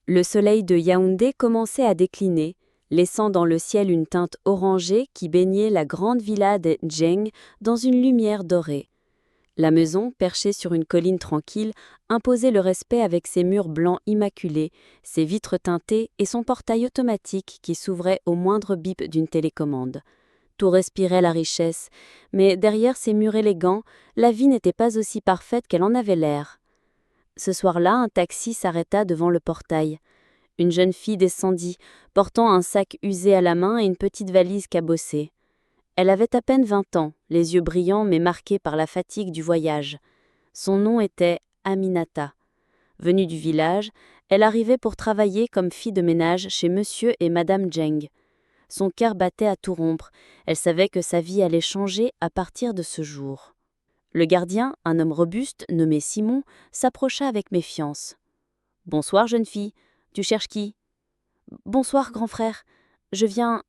Le soleil de Yaoundé commençait à décliner, laissant dans le ciel une teinte orangée qui baignait la grande villa de Djeng dans une lumière dorée. La maison, perchée sur une colline tranquille, imposait le respect avec ses murs blancs immaculés, ses vitres teintées et son portail automatique qui s'ouvrait au moindre bip d'une télécommande. Tout respirait la richesse, mais derrière ces murs élégants, la vie n'était pas aussi parfaite qu'elle en avait l'air. Ce soir-là, un taxi s'arrêta devant le portail. Une jeune fille descendit, portant un sac usé à la main et une petite valise cabossée. Elle avait à peine 20 ans, les yeux brillants mais marqués par la fatigue du voyage. Son nom était Aminata. Venue du village, elle arrivait pour travailler comme fille de ménage chez monsieur et madame Djeng. Son cœur battait à tout rompre. Elle savait que sa vie allait changer à partir de ce jour. Le gardien, un homme robuste nommé Simon, s'approcha avec méfiance. « Bonsoir, jeune fille. Tu cherches qui ?»« Bonsoir, grand frère. Je viens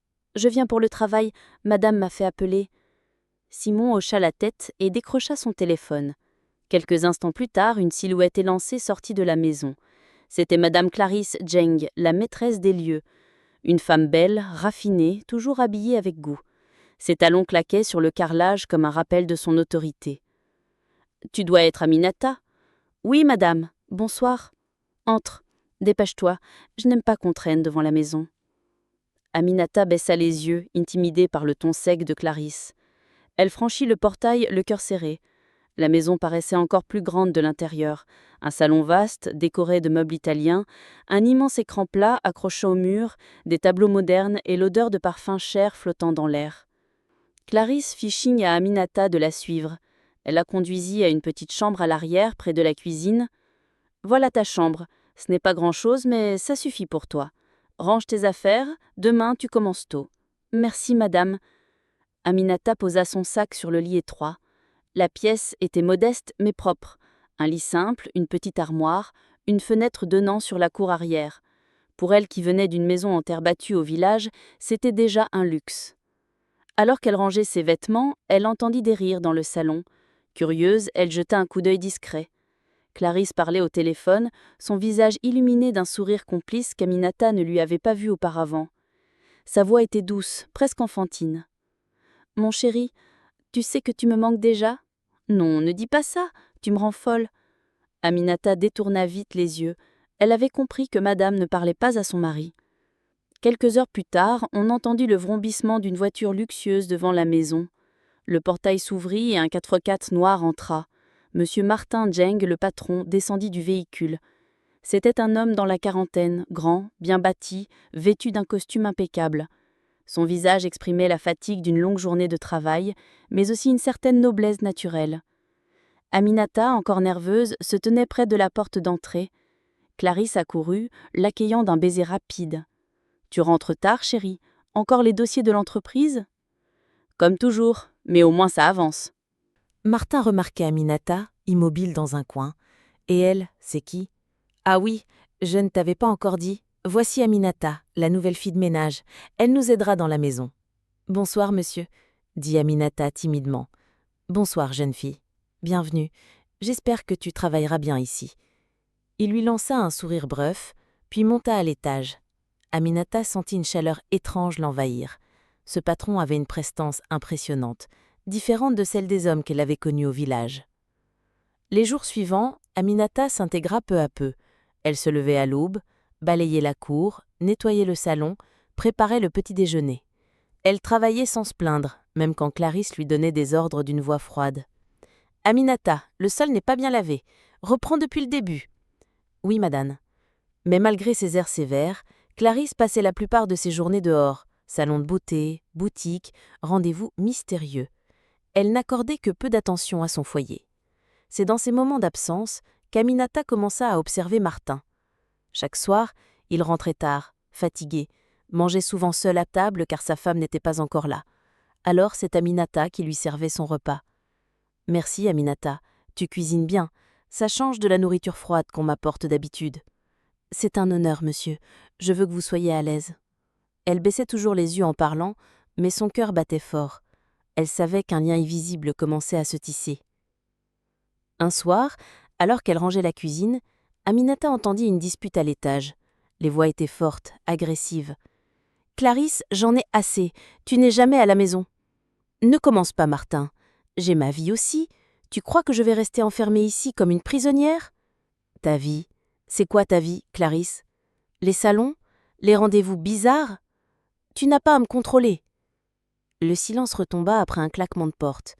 pour le travail. Madame m'a fait appeler. » Simon hocha la tête et décrocha son téléphone. Quelques instants plus tard, une silhouette élancée sortit de la maison. C'était madame Clarisse Djeng, la maîtresse des lieux. Une femme belle, raffinée, toujours habillée avec goût. Ses talons claquaient sur le carrelage comme un rappel de son autorité. « Tu dois être Aminata ?»« Oui, madame. Bonsoir. Entre. Dépêche-toi. Je n'aime pas qu'on traîne devant la maison. » Aminata baissa les yeux, intimidée par le ton sec de Clarisse. Elle franchit le portail, le cœur serré. La maison paraissait encore plus grande de l'intérieur. Un salon vaste, décoré de meubles italiens, un immense écran plat accroché au mur, des tableaux modernes et l'odeur de parfums chers flottant dans l'air. Clarisse fit signe à Aminata de la suivre. Elle la conduisit à une petite chambre à l'arrière, près de la cuisine. « Voilà ta chambre. Ce n'est pas grand-chose, mais ça suffit pour toi. Range tes affaires, demain tu commences tôt. »« Merci, madame. » Aminata posa son sac sur le lit étroit. La pièce était modeste mais propre. Un lit simple, une petite armoire, une fenêtre donnant sur la cour arrière. Pour elle qui venait d'une maison en terre battue au village, c'était déjà un luxe. Alors qu'elle rangeait ses vêtements, elle entendit des rires dans le salon. Curieuse, elle jeta un coup d'œil discret. Clarisse parlait au téléphone, son visage illuminé d'un sourire complice qu'Aminata ne lui avait pas vu auparavant. Sa voix était douce, presque enfantine. « Mon chéri, tu sais que tu me manques déjà ? » ?»« Non, ne dis pas ça, tu me rends folle. » Aminata détourna vite les yeux. Elle avait compris que madame ne parlait pas à son mari. Quelques heures plus tard, on entendit le vrombissement d'une voiture luxueuse devant la maison. Le portail s'ouvrit et un 4x4 noir entra. Monsieur Martin Djeng, le patron, descendit du véhicule. C'était un homme dans la quarantaine, grand, bien bâti, vêtu d'un costume impeccable. Son visage exprimait la fatigue d'une longue journée de travail, mais aussi une certaine noblesse naturelle. Aminata, encore nerveuse, se tenait près de la porte d'entrée. Clarisse accourut, l'accueillant d'un baiser rapide. « Tu rentres tard, chérie. Encore les dossiers de l'entreprise ?»« Comme toujours, mais au moins ça avance. » Martin remarquait Aminata, immobile dans un coin. Et elle, c'est qui ? Ah oui, je ne t'avais pas encore dit. Voici Aminata, la nouvelle fille de ménage. Elle nous aidera dans la maison. Bonsoir, monsieur, dit Aminata timidement. Bonsoir, jeune fille. Bienvenue. J'espère que tu travailleras bien ici. Il lui lança un sourire bref, puis monta à l'étage. Aminata sentit une chaleur étrange l'envahir. Ce patron avait une prestance impressionnante, différente de celle des hommes qu'elle avait connus au village. Les jours suivants, Aminata s'intégra peu à peu. Elle se levait à l'aube, balayait la cour, nettoyait le salon, préparait le petit déjeuner. Elle travaillait sans se plaindre, même quand Clarisse lui donnait des ordres d'une voix froide. « Aminata, le sol n'est pas bien lavé. Reprends depuis le début. »« Oui, madame. » Mais malgré ses airs sévères, Clarisse passait la plupart de ses journées dehors, salon de beauté, boutique, rendez-vous mystérieux. Elle n'accordait que peu d'attention à son foyer. C'est dans ces moments d'absence qu'Aminata commença à observer Martin. Chaque soir, il rentrait tard, fatigué, mangeait souvent seul à table car sa femme n'était pas encore là. Alors c'est Aminata qui lui servait son repas. « Merci Aminata, tu cuisines bien, ça change de la nourriture froide qu'on m'apporte d'habitude. »« C'est un honneur, monsieur, je veux que vous soyez à l'aise. » Elle baissait toujours les yeux en parlant, mais son cœur battait fort. Elle savait qu'un lien invisible commençait à se tisser. Un soir, alors qu'elle rangeait la cuisine, Aminata entendit une dispute à l'étage. Les voix étaient fortes, agressives. « Clarisse, j'en ai assez. Tu n'es jamais à la maison. »« Ne commence pas, Martin. J'ai ma vie aussi. Tu crois que je vais rester enfermée ici comme une prisonnière ?»« Ta vie? C'est quoi ta vie, Clarisse? Les salons? Les rendez-vous bizarres? Tu n'as pas à me contrôler. » Le silence retomba après un claquement de porte.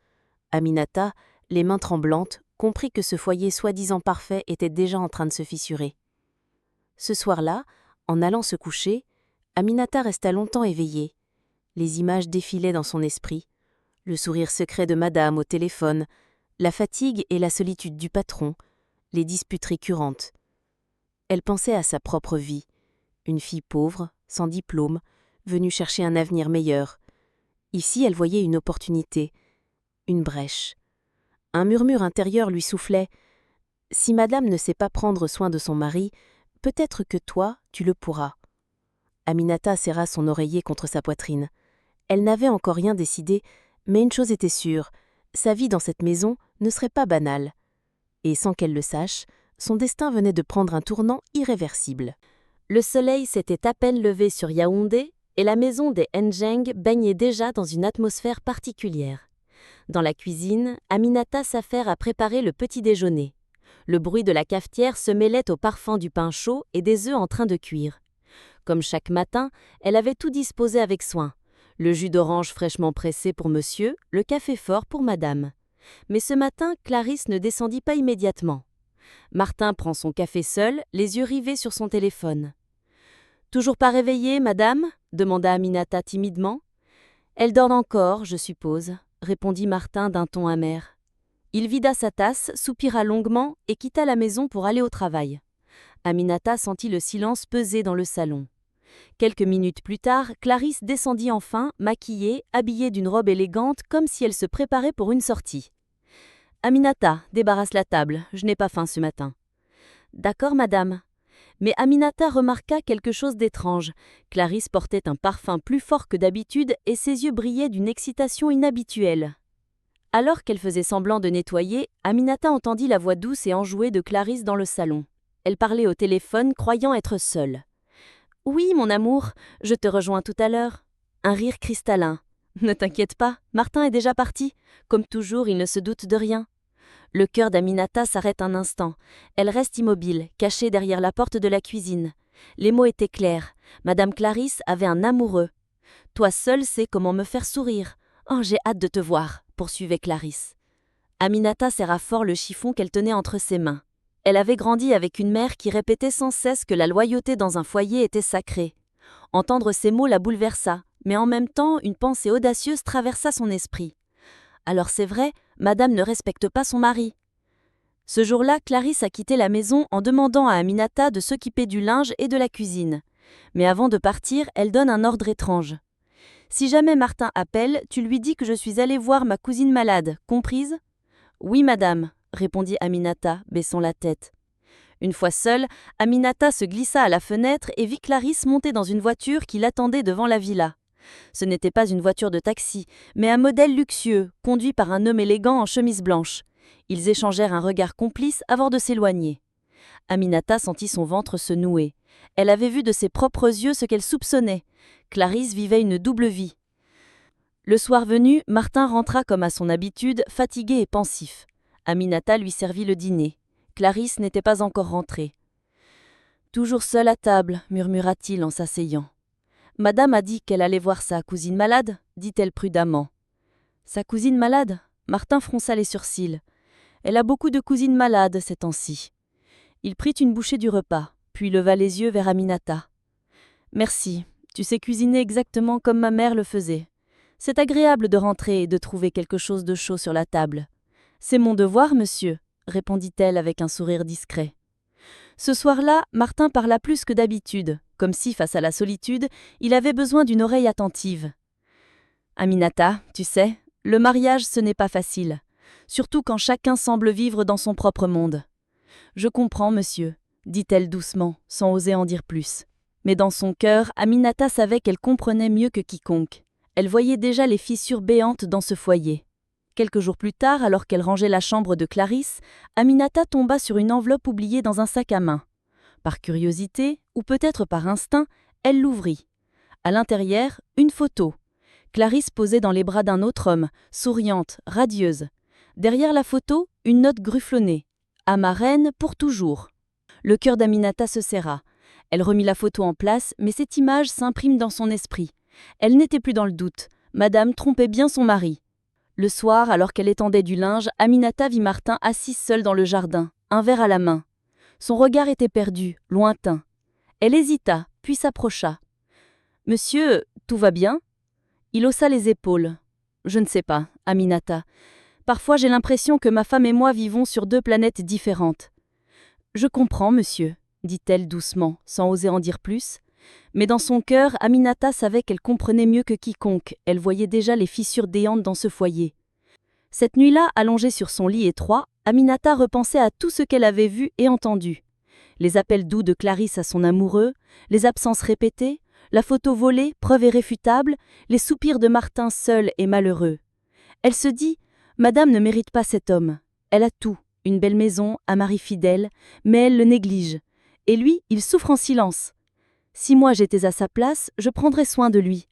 Aminata, les mains tremblantes, comprit que ce foyer soi-disant parfait était déjà en train de se fissurer. Ce soir-là, en allant se coucher, Aminata resta longtemps éveillée. Les images défilaient dans son esprit. Le sourire secret de madame au téléphone, la fatigue et la solitude du patron, les disputes récurrentes. Elle pensait à sa propre vie, une fille pauvre, sans diplôme, venue chercher un avenir meilleur. Ici, elle voyait une opportunité, une brèche. Un murmure intérieur lui soufflait « Si madame ne sait pas prendre soin de son mari, peut-être que toi, tu le pourras. » Aminata serra son oreiller contre sa poitrine. Elle n'avait encore rien décidé, mais une chose était sûre, sa vie dans cette maison ne serait pas banale. Et sans qu'elle le sache, son destin venait de prendre un tournant irréversible. Le soleil s'était à peine levé sur Yaoundé et la maison des Njeng baignait déjà dans une atmosphère particulière. Dans la cuisine, Aminata s'affaire à préparer le petit déjeuner. Le bruit de la cafetière se mêlait au parfum du pain chaud et des œufs en train de cuire. Comme chaque matin, elle avait tout disposé avec soin. Le jus d'orange fraîchement pressé pour monsieur, le café fort pour madame. Mais ce matin, Clarisse ne descendit pas immédiatement. Martin prend son café seul, les yeux rivés sur son téléphone. « Toujours pas réveillée, madame » demanda Aminata timidement. « Elle dort encore, je suppose » répondit Martin d'un ton amer. Il vida sa tasse, soupira longuement et quitta la maison pour aller au travail. Aminata sentit le silence peser dans le salon. Quelques minutes plus tard, Clarisse descendit enfin, maquillée, habillée d'une robe élégante, comme si elle se préparait pour une sortie. « Aminata, débarrasse la table, je n'ai pas faim ce matin. »« D'accord, madame. » Mais Aminata remarqua quelque chose d'étrange. Clarisse portait un parfum plus fort que d'habitude et ses yeux brillaient d'une excitation inhabituelle. Alors qu'elle faisait semblant de nettoyer, Aminata entendit la voix douce et enjouée de Clarisse dans le salon. Elle parlait au téléphone, croyant être seule. « Oui, mon amour, je te rejoins tout à l'heure. » Un rire cristallin. « Ne t'inquiète pas, Martin est déjà parti. Comme toujours, il ne se doute de rien. » Le cœur d'Aminata s'arrête un instant. Elle reste immobile, cachée derrière la porte de la cuisine. Les mots étaient clairs. Madame Clarisse avait un amoureux. « Toi seule sais comment me faire sourire. Oh, j'ai hâte de te voir », poursuivait Clarisse. Aminata serra fort le chiffon qu'elle tenait entre ses mains. Elle avait grandi avec une mère qui répétait sans cesse que la loyauté dans un foyer était sacrée. Entendre ces mots la bouleversa, mais en même temps, une pensée audacieuse traversa son esprit. Alors c'est vrai, madame ne respecte pas son mari. Ce jour-là, Clarisse a quitté la maison en demandant à Aminata de s'occuper du linge et de la cuisine. Mais avant de partir, elle donne un ordre étrange. « Si jamais Martin appelle, tu lui dis que je suis allée voir ma cousine malade, comprise ?»« Oui, madame, » répondit Aminata, baissant la tête. Une fois seule, Aminata se glissa à la fenêtre et vit Clarisse monter dans une voiture qui l'attendait devant la villa. Ce n'était pas une voiture de taxi, mais un modèle luxueux, conduit par un homme élégant en chemise blanche. Ils échangèrent un regard complice avant de s'éloigner. Aminata sentit son ventre se nouer. Elle avait vu de ses propres yeux ce qu'elle soupçonnait. Clarisse vivait une double vie. Le soir venu, Martin rentra comme à son habitude, fatigué et pensif. Aminata lui servit le dîner. Clarisse n'était pas encore rentrée. « Toujours seule à table » murmura-t-il en s'asseyant. « Madame a dit qu'elle allait voir sa cousine malade » dit-elle prudemment. « Sa cousine malade » Martin fronça les sourcils. « Elle a beaucoup de cousines malades ces temps-ci. » Il prit une bouchée du repas, puis leva les yeux vers Aminata. « Merci, tu sais cuisiner exactement comme ma mère le faisait. C'est agréable de rentrer et de trouver quelque chose de chaud sur la table. »« C'est mon devoir, monsieur » répondit-elle avec un sourire discret. Ce soir-là, Martin parla plus que d'habitude, comme si, face à la solitude, il avait besoin d'une oreille attentive. « Aminata, tu sais, le mariage ce n'est pas facile, surtout quand chacun semble vivre dans son propre monde. »« Je comprends, monsieur » dit-elle doucement, sans oser en dire plus. Mais dans son cœur, Aminata savait qu'elle comprenait mieux que quiconque. Elle voyait déjà les fissures béantes dans ce foyer. Quelques jours plus tard, alors qu'elle rangeait la chambre de Clarisse, Aminata tomba sur une enveloppe oubliée dans un sac à main. Par curiosité, ou peut-être par instinct, elle l'ouvrit. À l'intérieur, une photo. Clarisse posée dans les bras d'un autre homme, souriante, radieuse. Derrière la photo, une note grufflonnée. « À ma reine pour toujours ». Le cœur d'Aminata se serra. Elle remit la photo en place, mais cette image s'imprime dans son esprit. Elle n'était plus dans le doute. Madame trompait bien son mari. Le soir, alors qu'elle étendait du linge, Aminata vit Martin assis seul dans le jardin, un verre à la main. Son regard était perdu, lointain. Elle hésita, puis s'approcha. « Monsieur, tout va bien ?» Il haussa les épaules. « Je ne sais pas, Aminata. Parfois j'ai l'impression que ma femme et moi vivons sur deux planètes différentes. »« Je comprends, monsieur, » dit-elle doucement, sans oser en dire plus. Mais dans son cœur, Aminata savait qu'elle comprenait mieux que quiconque. Elle voyait déjà les fissures béantes dans ce foyer. Cette nuit-là, allongée sur son lit étroit, Aminata repensait à tout ce qu'elle avait vu et entendu. Les appels doux de Clarisse à son amoureux, les absences répétées, la photo volée, preuve irréfutable, les soupirs de Martin seul et malheureux. Elle se dit « Madame ne mérite pas cet homme. Elle a tout, une belle maison, un mari fidèle, mais elle le néglige. Et lui, il souffre en silence. Si moi j'étais à sa place, je prendrais soin de lui. »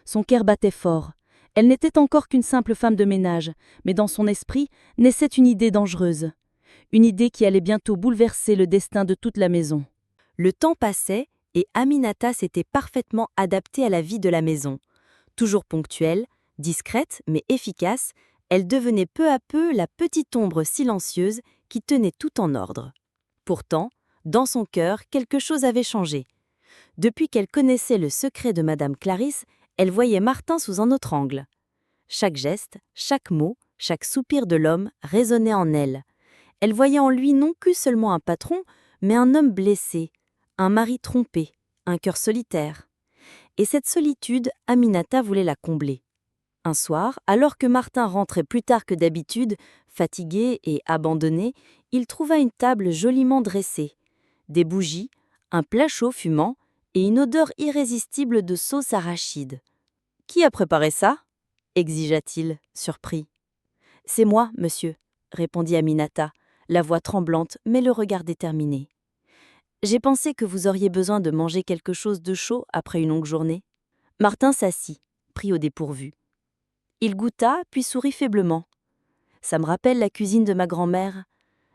Son cœur battait fort. Elle n'était encore qu'une simple femme de ménage, mais dans son esprit naissait une idée dangereuse. Une idée qui allait bientôt bouleverser le destin de toute la maison. Le temps passait et Aminata s'était parfaitement adaptée à la vie de la maison. Toujours ponctuelle, discrète mais efficace, elle devenait peu à peu la petite ombre silencieuse qui tenait tout en ordre. Pourtant, dans son cœur, quelque chose avait changé. Depuis qu'elle connaissait le secret de Madame Clarisse, elle voyait Martin sous un autre angle. Chaque geste, chaque mot, chaque soupir de l'homme résonnait en elle. Elle voyait en lui non plus seulement un patron, mais un homme blessé, un mari trompé, un cœur solitaire. Et cette solitude, Aminata voulait la combler. Un soir, alors que Martin rentrait plus tard que d'habitude, fatigué et abandonné, il trouva une table joliment dressée, des bougies, un plat chaud fumant et une odeur irrésistible de sauce arachide. « Qui a préparé ça ?» exigea-t-il, surpris. « C'est moi, monsieur », répondit Aminata, la voix tremblante mais le regard déterminé. « J'ai pensé que vous auriez besoin de manger quelque chose de chaud après une longue journée. » Martin s'assit, pris au dépourvu. Il goûta, puis sourit faiblement. « Ça me rappelle la cuisine de ma grand-mère.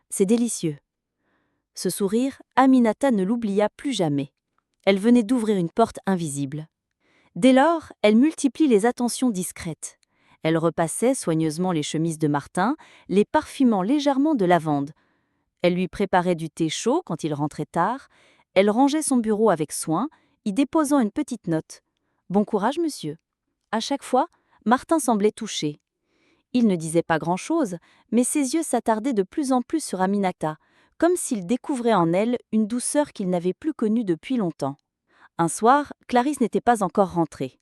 C'est délicieux. » Ce sourire, Aminata ne l'oublia plus jamais. Elle venait d'ouvrir une porte invisible. Dès lors, elle multiplie les attentions discrètes. Elle repassait soigneusement les chemises de Martin, les parfumant légèrement de lavande. Elle lui préparait du thé chaud quand il rentrait tard. Elle rangeait son bureau avec soin, y déposant une petite note. « Bon courage, monsieur. » À chaque fois, Martin semblait touché. Il ne disait pas grand-chose, mais ses yeux s'attardaient de plus en plus sur Aminata, comme s'il découvrait en elle une douceur qu'il n'avait plus connue depuis longtemps. Un soir, Clarisse n'était pas encore rentrée.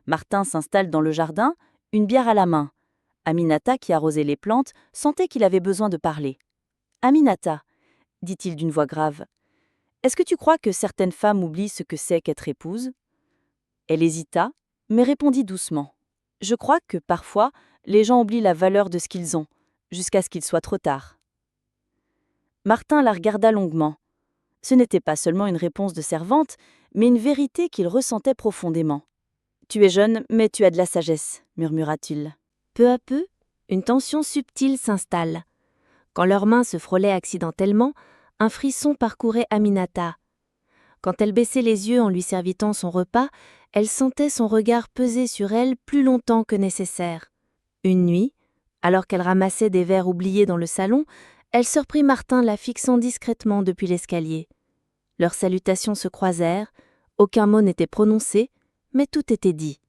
Martin s'installe dans le jardin, une bière à la main. Aminata, qui arrosait les plantes, sentait qu'il avait besoin de parler. « Aminata, » dit-il d'une voix grave, « est-ce que tu crois que certaines femmes oublient ce que c'est qu'être épouse ?» Elle hésita, mais répondit doucement. « Je crois que, parfois, les gens oublient la valeur de ce qu'ils ont, jusqu'à ce qu'il soit trop tard. » Martin la regarda longuement. Ce n'était pas seulement une réponse de servante, mais une vérité qu'il ressentait profondément. « Tu es jeune, mais tu as de la sagesse, » murmura-t-il. Peu à peu, une tension subtile s'installe. Quand leurs mains se frôlaient accidentellement, un frisson parcourait Aminata. Quand elle baissait les yeux en lui servitant son repas, elle sentait son regard peser sur elle plus longtemps que nécessaire. Une nuit, alors qu'elle ramassait des verres oubliés dans le salon, elle surprit Martin la fixant discrètement depuis l'escalier. Leurs salutations se croisèrent, aucun mot n'était prononcé, mais tout était dit.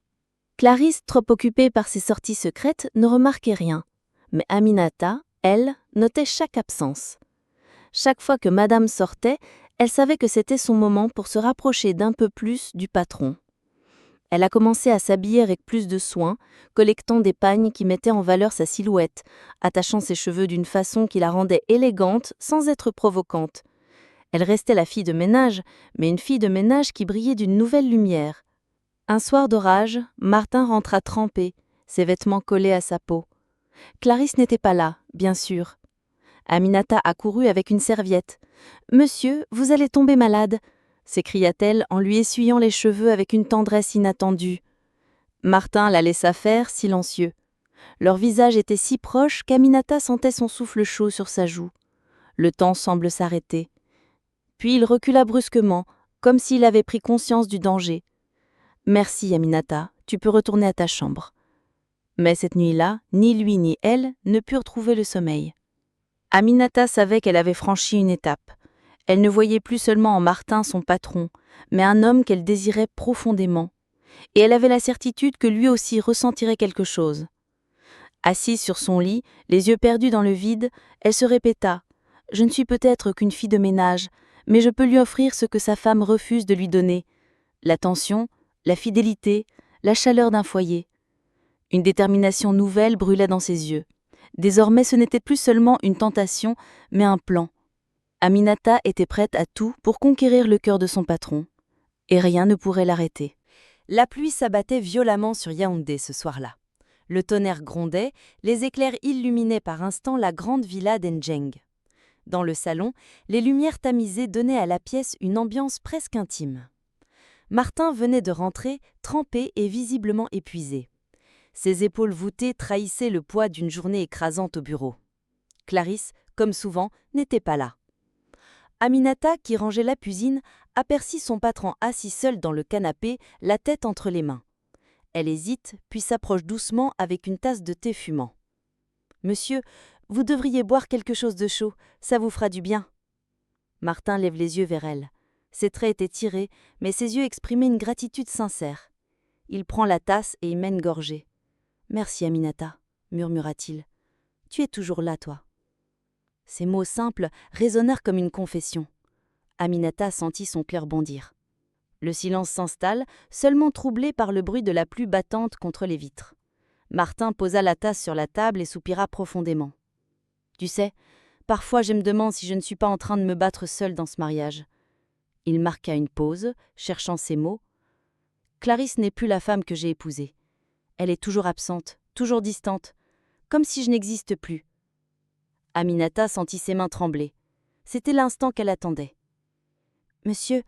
Clarisse, trop occupée par ses sorties secrètes, ne remarquait rien, mais Aminata, elle, notait chaque absence. Chaque fois que Madame sortait, elle savait que c'était son moment pour se rapprocher d'un peu plus du patron. Elle a commencé à s'habiller avec plus de soin, collectant des pagnes qui mettaient en valeur sa silhouette, attachant ses cheveux d'une façon qui la rendait élégante sans être provocante. Elle restait la fille de ménage, mais une fille de ménage qui brillait d'une nouvelle lumière. Un soir d'orage, Martin rentra trempé, ses vêtements collés à sa peau. Clarisse n'était pas là, bien sûr. Aminata accourut avec une serviette. « Monsieur, vous allez tomber malade !» s'écria-t-elle en lui essuyant les cheveux avec une tendresse inattendue. Martin la laissa faire, silencieux. Leurs visages étaient si proches qu'Aminata sentait son souffle chaud sur sa joue. Le temps semble s'arrêter. Puis il recula brusquement, comme s'il avait pris conscience du danger. « Merci, Aminata, tu peux retourner à ta chambre. » Mais cette nuit-là, ni lui ni elle ne purent trouver le sommeil. Aminata savait qu'elle avait franchi une étape. Elle ne voyait plus seulement en Martin son patron, mais un homme qu'elle désirait profondément. Et elle avait la certitude que lui aussi ressentirait quelque chose. Assise sur son lit, les yeux perdus dans le vide, elle se répéta « Je ne suis peut-être qu'une fille de ménage, mais je peux lui offrir ce que sa femme refuse de lui donner, l'attention, la fidélité, la chaleur d'un foyer. » Une détermination nouvelle brûlait dans ses yeux. Désormais, ce n'était plus seulement une tentation, mais un plan. Aminata était prête à tout pour conquérir le cœur de son patron. Et rien ne pourrait l'arrêter. La pluie s'abattait violemment sur Yaoundé ce soir-là. Le tonnerre grondait, les éclairs illuminaient par instants la grande villa d'Enjeng. Dans le salon, les lumières tamisées donnaient à la pièce une ambiance presque intime. Martin venait de rentrer, trempé et visiblement épuisé. Ses épaules voûtées trahissaient le poids d'une journée écrasante au bureau. Clarisse, comme souvent, n'était pas là. Aminata, qui rangeait la cuisine, aperçut son patron assis seul dans le canapé, la tête entre les mains. Elle hésite, puis s'approche doucement avec une tasse de thé fumant. « Monsieur, vous devriez boire quelque chose de chaud, ça vous fera du bien. » Martin lève les yeux vers elle. Ses traits étaient tirés, mais ses yeux exprimaient une gratitude sincère. Il prend la tasse et y met une gorgée. « Merci, Aminata, » murmura-t-il. « Tu es toujours là, toi. » Ces mots simples résonnèrent comme une confession. Aminata sentit son cœur bondir. Le silence s'installe, seulement troublé par le bruit de la pluie battante contre les vitres. Martin posa la tasse sur la table et soupira profondément. « Tu sais, parfois je me demande si je ne suis pas en train de me battre seul dans ce mariage. » Il marqua une pause, cherchant ses mots. « Clarisse n'est plus la femme que j'ai épousée. Elle est toujours absente, toujours distante, comme si je n'existe plus. » Aminata sentit ses mains trembler. C'était l'instant qu'elle attendait. « Monsieur, »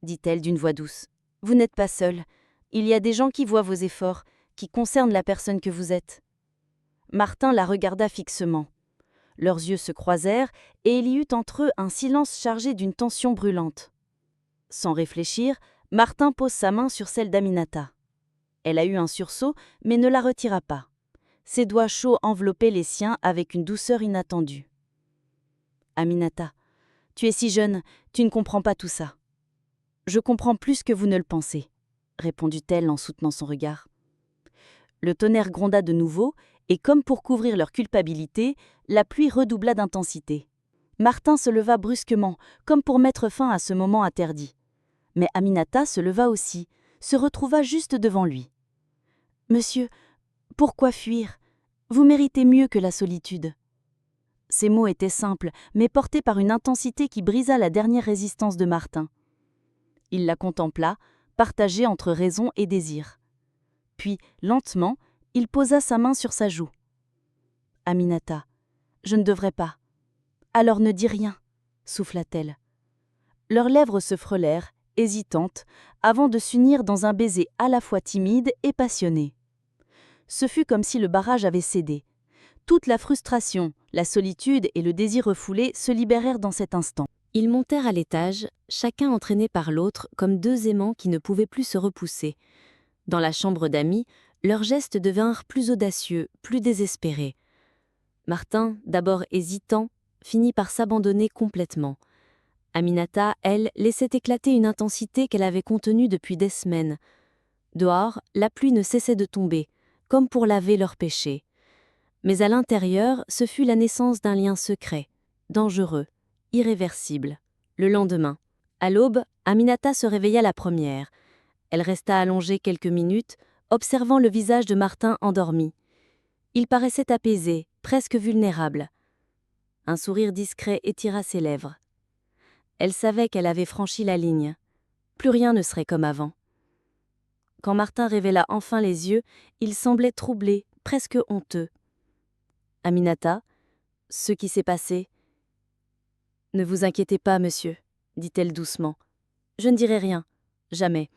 dit-elle d'une voix douce, « vous n'êtes pas seul. Il y a des gens qui voient vos efforts, qui concernent la personne que vous êtes. » Martin la regarda fixement. Leurs yeux se croisèrent et il y eut entre eux un silence chargé d'une tension brûlante. Sans réfléchir, Martin pose sa main sur celle d'Aminata. Elle a eu un sursaut, mais ne la retira pas. Ses doigts chauds enveloppaient les siens avec une douceur inattendue. « Aminata, tu es si jeune, tu ne comprends pas tout ça. »« Je comprends plus que vous ne le pensez, » répondit-elle en soutenant son regard. Le tonnerre gronda de nouveau, et comme pour couvrir leur culpabilité, la pluie redoubla d'intensité. Martin se leva brusquement, comme pour mettre fin à ce moment interdit. Mais Aminata se leva aussi, se retrouva juste devant lui. « Monsieur, pourquoi fuir ? Vous méritez mieux que la solitude. » Ces mots étaient simples, mais portés par une intensité qui brisa la dernière résistance de Martin. Il la contempla, partagé entre raison et désir. Puis, lentement, il posa sa main sur sa joue. « Aminata, je ne devrais pas. »« Alors ne dis rien, » souffla-t-elle. Leurs lèvres se frôlèrent, hésitantes, avant de s'unir dans un baiser à la fois timide et passionné. Ce fut comme si le barrage avait cédé. Toute la frustration, la solitude et le désir refoulé se libérèrent dans cet instant. Ils montèrent à l'étage, chacun entraîné par l'autre, comme deux aimants qui ne pouvaient plus se repousser. Dans la chambre d'amis, leurs gestes devinrent plus audacieux, plus désespérés. Martin, d'abord hésitant, finit par s'abandonner complètement. Aminata, elle, laissait éclater une intensité qu'elle avait contenue depuis des semaines. Dehors, la pluie ne cessait de tomber, comme pour laver leurs péchés. Mais à l'intérieur, ce fut la naissance d'un lien secret, dangereux, irréversible. Le lendemain, à l'aube, Aminata se réveilla la première. Elle resta allongée quelques minutes, observant le visage de Martin endormi. Il paraissait apaisé, presque vulnérable. Un sourire discret étira ses lèvres. Elle savait qu'elle avait franchi la ligne. Plus rien ne serait comme avant. Quand Martin révéla enfin les yeux, il semblait troublé, presque honteux. « Aminata, ce qui s'est passé, Ne vous inquiétez pas, monsieur, dit-elle doucement. Je ne dirai rien, jamais.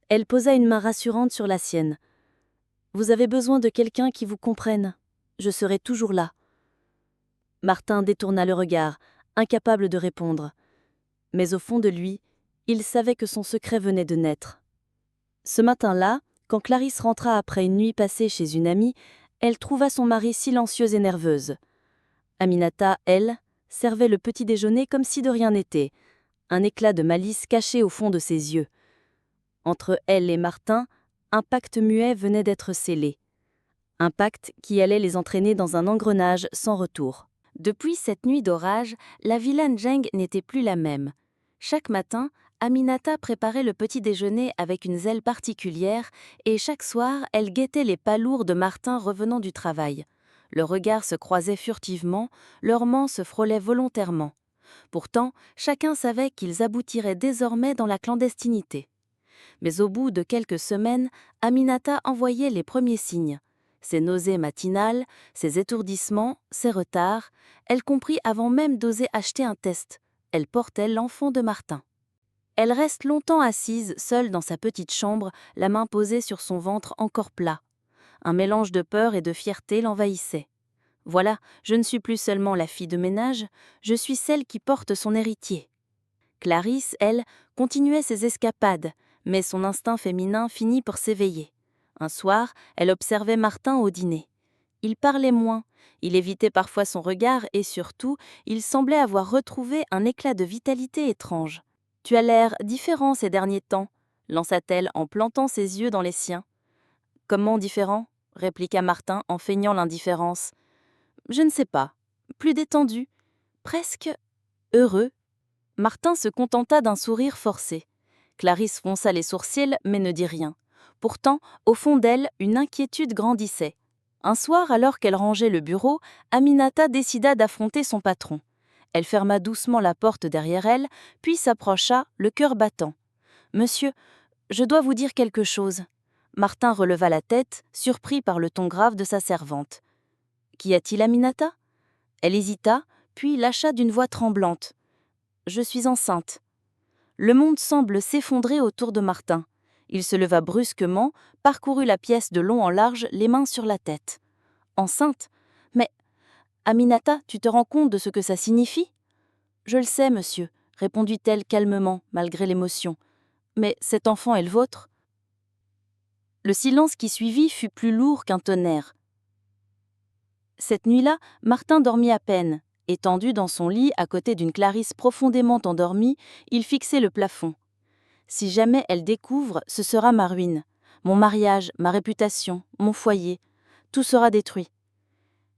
Elle posa une main rassurante sur la sienne. Vous avez besoin de quelqu'un qui vous comprenne. Je serai toujours là. Martin détourna le regard, incapable de répondre. Mais au fond de lui, il savait que son secret venait de naître. Ce matin-là, quand Clarisse rentra après une nuit passée chez une amie, elle trouva son mari silencieuse et nerveuse. Aminata, elle, servait le petit déjeuner comme si de rien n'était, un éclat de malice caché au fond de ses yeux. Entre elle et Martin, un pacte muet venait d'être scellé. Un pacte qui allait les entraîner dans un engrenage sans retour. Depuis cette nuit d'orage, la villa Njeng n'était plus la même. Chaque matin, Aminata préparait le petit déjeuner avec une zèle particulière et chaque soir, elle guettait les pas lourds de Martin revenant du travail. Leurs regards se croisaient furtivement, leurs mains se frôlaient volontairement. Pourtant, chacun savait qu'ils aboutiraient désormais dans la clandestinité. Mais au bout de quelques semaines, Aminata envoyait les premiers signes. Ses nausées matinales, ses étourdissements, ses retards, elle comprit avant même d'oser acheter un test. Elle portait l'enfant de Martin. Elle reste longtemps assise, seule dans sa petite chambre, la main posée sur son ventre encore plat. Un mélange de peur et de fierté l'envahissait. Voilà, je ne suis plus seulement la fille de ménage, je suis celle qui porte son héritier. Clarisse, elle, continuait ses escapades, mais son instinct féminin finit par s'éveiller. Un soir, elle observait Martin au dîner. Il parlait moins, il évitait parfois son regard et surtout, il semblait avoir retrouvé un éclat de vitalité étrange. « Tu as l'air différent ces derniers temps », lança-t-elle en plantant ses yeux dans les siens. « Comment différent ?» répliqua Martin en feignant l'indifférence. « Je ne sais pas. Plus détendu. Presque heureux. » Martin se contenta d'un sourire forcé. Clarisse fronça les sourcils mais ne dit rien. Pourtant, au fond d'elle, une inquiétude grandissait. Un soir, alors qu'elle rangeait le bureau, Aminata décida d'affronter son patron. Elle ferma doucement la porte derrière elle, puis s'approcha, le cœur battant. « Monsieur, je dois vous dire quelque chose. » Martin releva la tête, surpris par le ton grave de sa servante. « Qu'y a-t-il, Aminata ?» Elle hésita, puis lâcha d'une voix tremblante. « Je suis enceinte. » Le monde semble s'effondrer autour de Martin. Il se leva brusquement, parcourut la pièce de long en large, les mains sur la tête. « Enceinte ? Mais, Aminata, tu te rends compte de ce que ça signifie ?»« Je le sais, monsieur, » répondit-elle calmement, malgré l'émotion. « Mais cet enfant est le vôtre ?» Le silence qui suivit fut plus lourd qu'un tonnerre. Cette nuit-là, Martin dormit à peine. Étendu dans son lit, à côté d'une Clarisse profondément endormie, il fixait le plafond. Si jamais elle découvre, ce sera ma ruine. Mon mariage, ma réputation, mon foyer, tout sera détruit.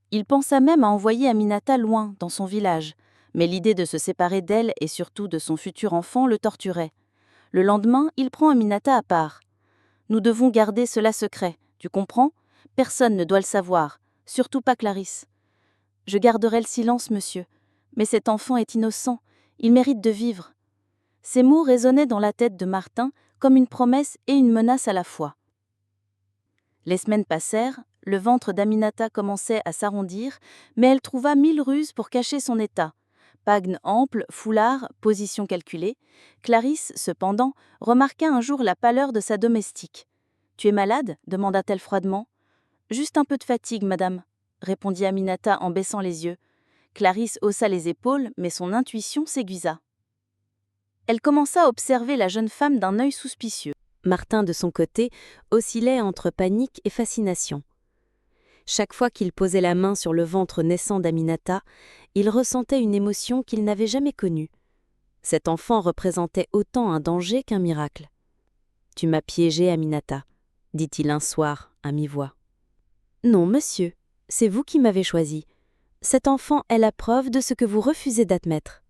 Il pensa même à envoyer Aminata loin, dans son village, mais l'idée de se séparer d'elle et surtout de son futur enfant le torturait. Le lendemain, il prend Aminata à part. « Nous devons garder cela secret, tu comprends ? Personne ne doit le savoir, surtout pas Clarisse. » « Je garderai le silence, monsieur, mais cet enfant est innocent, il mérite de vivre. » Ces mots résonnaient dans la tête de Martin comme une promesse et une menace à la fois. Les semaines passèrent, le ventre d'Aminata commençait à s'arrondir, mais elle trouva 1000 ruses pour cacher son état. Pagne ample, foulard, position calculée. Clarisse, cependant, remarqua un jour la pâleur de sa domestique. « Tu es malade ?» demanda-t-elle froidement. « Juste un peu de fatigue, madame », répondit Aminata en baissant les yeux. Clarisse haussa les épaules, mais son intuition s'aiguisa. Elle commença à observer la jeune femme d'un œil suspicieux. Martin, de son côté, oscillait entre panique et fascination. Chaque fois qu'il posait la main sur le ventre naissant d'Aminata, il ressentait une émotion qu'il n'avait jamais connue. Cet enfant représentait autant un danger qu'un miracle. « Tu m'as piégée, Aminata », dit-il un soir, à mi-voix. « Non, monsieur, c'est vous qui m'avez choisi. Cet enfant est la preuve de ce que vous refusez d'admettre. »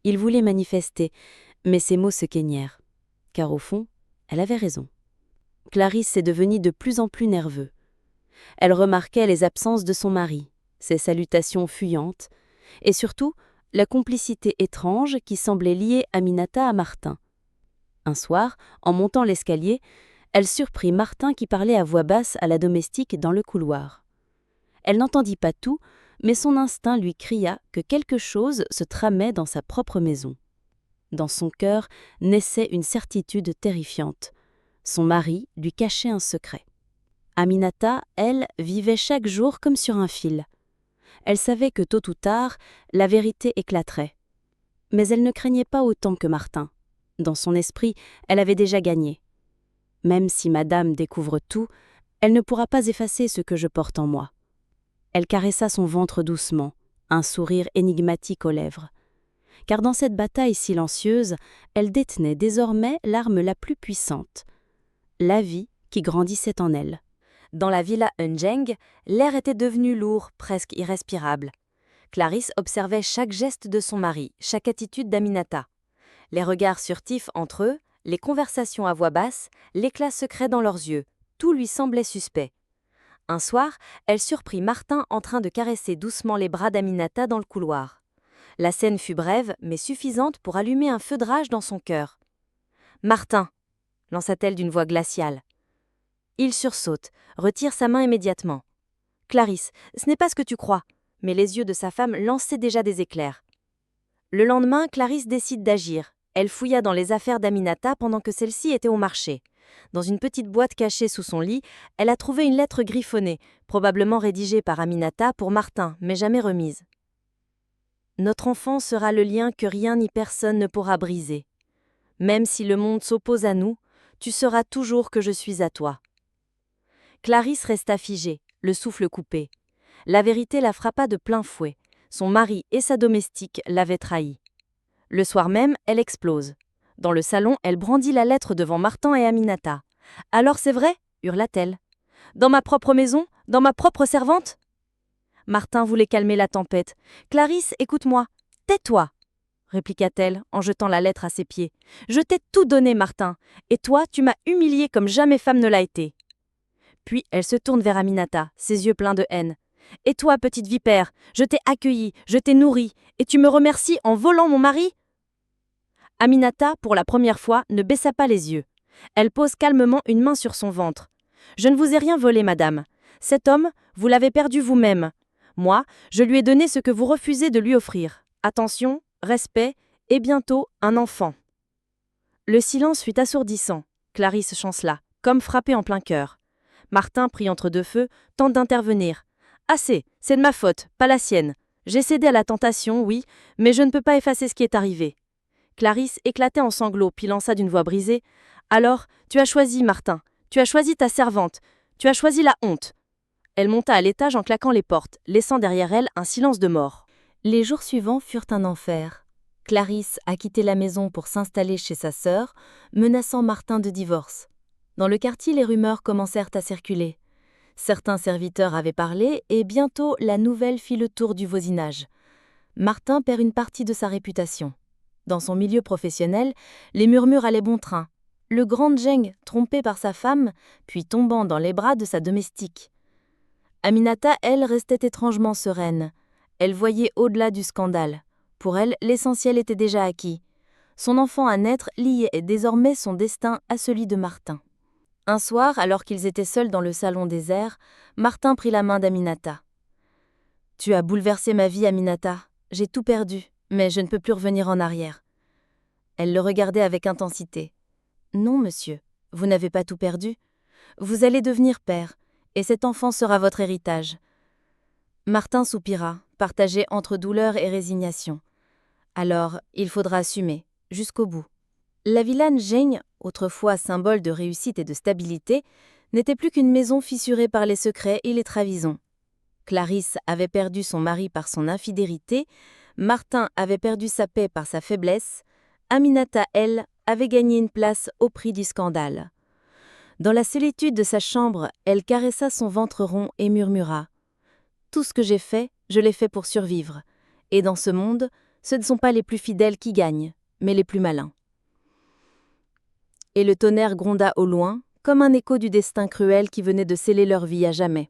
Il voulait manifester, mais ses mots se keignèrent, car au fond, elle avait raison. Clarisse est devenue de plus en plus nerveuse. Elle remarquait les absences de son mari, ses salutations fuyantes, et surtout la complicité étrange qui semblait lier Aminata à Martin. Un soir, en montant l'escalier, elle surprit Martin qui parlait à voix basse à la domestique dans le couloir. Elle n'entendit pas tout, mais son instinct lui cria que quelque chose se tramait dans sa propre maison. Dans son cœur naissait une certitude terrifiante. Son mari lui cachait un secret. Aminata, elle, vivait chaque jour comme sur un fil. Elle savait que tôt ou tard, la vérité éclaterait. Mais elle ne craignait pas autant que Martin. Dans son esprit, elle avait déjà gagné. Même si Madame découvre tout, elle ne pourra pas effacer ce que je porte en moi. Elle caressa son ventre doucement, un sourire énigmatique aux lèvres. Car dans cette bataille silencieuse, elle détenait désormais l'arme la plus puissante, la vie qui grandissait en elle. Dans la villa Unjeng, l'air était devenu lourd, presque irrespirable. Clarisse observait chaque geste de son mari, chaque attitude d'Aminata. Les regards furtifs entre eux, les conversations à voix basse, l'éclat secret dans leurs yeux, tout lui semblait suspect. Un soir, elle surprit Martin en train de caresser doucement les bras d'Aminata dans le couloir. La scène fut brève, mais suffisante pour allumer un feu de rage dans son cœur. « Martin !» lança-t-elle d'une voix glaciale. Il sursaute, retire sa main immédiatement. « Clarisse, ce n'est pas ce que tu crois. » Mais les yeux de sa femme lançaient déjà des éclairs. Le lendemain, Clarisse décide d'agir. Elle fouilla dans les affaires d'Aminata pendant que celle-ci était au marché. Dans une petite boîte cachée sous son lit, elle a trouvé une lettre griffonnée, probablement rédigée par Aminata pour Martin, mais jamais remise. « Notre enfant sera le lien que rien ni personne ne pourra briser. Même si le monde s'oppose à nous, tu sauras toujours que je suis à toi. » Clarisse resta figée, le souffle coupé. La vérité la frappa de plein fouet. Son mari et sa domestique l'avaient trahie. Le soir même, elle explose. Dans le salon, elle brandit la lettre devant Martin et Aminata. « Alors c'est vrai » hurla-t-elle. « Dans ma propre maison, dans ma propre servante ?» Martin voulait calmer la tempête. « Clarisse, écoute-moi. Tais-toi » répliqua-t-elle en jetant la lettre à ses pieds. « Je t'ai tout donné, Martin, et toi, tu m'as humiliée comme jamais femme ne l'a été. » Puis elle se tourne vers Aminata, ses yeux pleins de haine. « Et toi, petite vipère, je t'ai accueillie, je t'ai nourrie, et tu me remercies en volant mon mari ?» Aminata, pour la première fois, ne baissa pas les yeux. Elle pose calmement une main sur son ventre. « Je ne vous ai rien volé, madame. Cet homme, vous l'avez perdu vous-même. Moi, je lui ai donné ce que vous refusez de lui offrir. Attention, respect, et bientôt un enfant. » Le silence fut assourdissant. Clarisse chancela, comme frappée en plein cœur. Martin, pris entre deux feux, tente d'intervenir. « Assez, c'est de ma faute, pas la sienne. J'ai cédé à la tentation, oui, mais je ne peux pas effacer ce qui est arrivé. » Clarisse éclatait en sanglots, puis lança d'une voix brisée. « Alors, tu as choisi, Martin. Tu as choisi ta servante. Tu as choisi la honte. » Elle monta à l'étage en claquant les portes, laissant derrière elle un silence de mort. Les jours suivants furent un enfer. Clarisse a quitté la maison pour s'installer chez sa sœur, menaçant Martin de divorce. Dans le quartier, les rumeurs commencèrent à circuler. Certains serviteurs avaient parlé et bientôt la nouvelle fit le tour du voisinage. Martin perd une partie de sa réputation. Dans son milieu professionnel, les murmures allaient bon train. Le grand Zheng, trompé par sa femme, puis tombant dans les bras de sa domestique. Aminata, elle, restait étrangement sereine. Elle voyait au-delà du scandale. Pour elle, l'essentiel était déjà acquis. Son enfant à naître liait désormais son destin à celui de Martin. Un soir, alors qu'ils étaient seuls dans le salon désert, Martin prit la main d'Aminata. « Tu as bouleversé ma vie, Aminata. J'ai tout perdu, mais je ne peux plus revenir en arrière. » Elle le regardait avec intensité. « Non, monsieur, vous n'avez pas tout perdu. Vous allez devenir père, et cet enfant sera votre héritage. » Martin soupira, partagé entre douleur et résignation. « Alors, il faudra assumer, jusqu'au bout. » La villa Zheng, autrefois symbole de réussite et de stabilité, n'était plus qu'une maison fissurée par les secrets et les trahisons. Clarisse avait perdu son mari par son infidélité, Martin avait perdu sa paix par sa faiblesse, Aminata, elle, avait gagné une place au prix du scandale. Dans la solitude de sa chambre, elle caressa son ventre rond et murmura « Tout ce que j'ai fait, je l'ai fait pour survivre. Et dans ce monde, ce ne sont pas les plus fidèles qui gagnent, mais les plus malins. » Et le tonnerre gronda au loin, comme un écho du destin cruel qui venait de sceller leur vie à jamais.